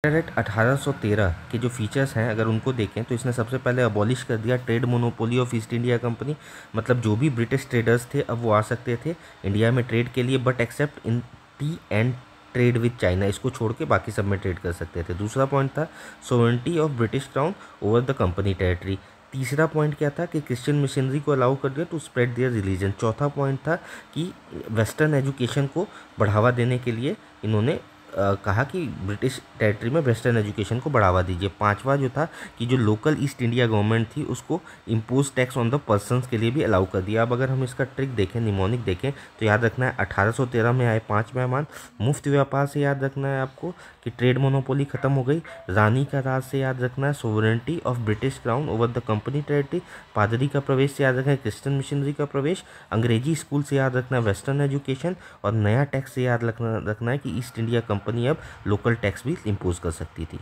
Act 1813 के जो features हैं अगर उनको देखें तो इसने सबसे पहले अबॉलिश कर दिया trade monopoly of east India company. मतलब जो भी ब्रिटिश ट्रेडर्स थे अब वो आ सकते थे इंडिया में ट्रेड के लिए, but except in T and trade with China, इसको छोड़ के बाकी सब में ट्रेड कर सकते थे। दूसरा पॉइंट था sovereignty of British crown over the company territory. तीसरा पॉइंट क्या था कि क्रिश्चियन मिशनरी को अलाउ कर दिया टू स्प्रेड देयर रिलीजन। चौथा पॉइंट था कि वेस्टर्न एजुकेशन को बढ़ावा देने के लिए इन्होंने कहा कि ब्रिटिश टेरिटरी में वेस्टर्न एजुकेशन को बढ़ावा दीजिए। पांचवा जो था कि जो लोकल ईस्ट इंडिया गवर्नमेंट थी उसको impose tax on the persons के लिए भी अलाउ कर दिया। अब अगर हम इसका ट्रिक देखें, निमोनिक देखें, तो याद रखना है 1813 में आए 5 मेहमान। मुफ्त व्यापार से याद रखना है आपको कि ट्रेड मोनोपोली खत्म हो गई। रानी का राज से याद रखना है sovereignty of British crown over the company territory. पादरी का प्रवेश से याद रखना है क्रिश्चियन मिशनरी का प्रवेश। अंग्रेजी स्कूल से याद रखना है वेस्टर्न एजुकेशन। और नया टैक्स से याद रखना है कि ईस्ट इंडिया कंपनी अब लोकल टैक्स भी इम्पोज कर सकती थी।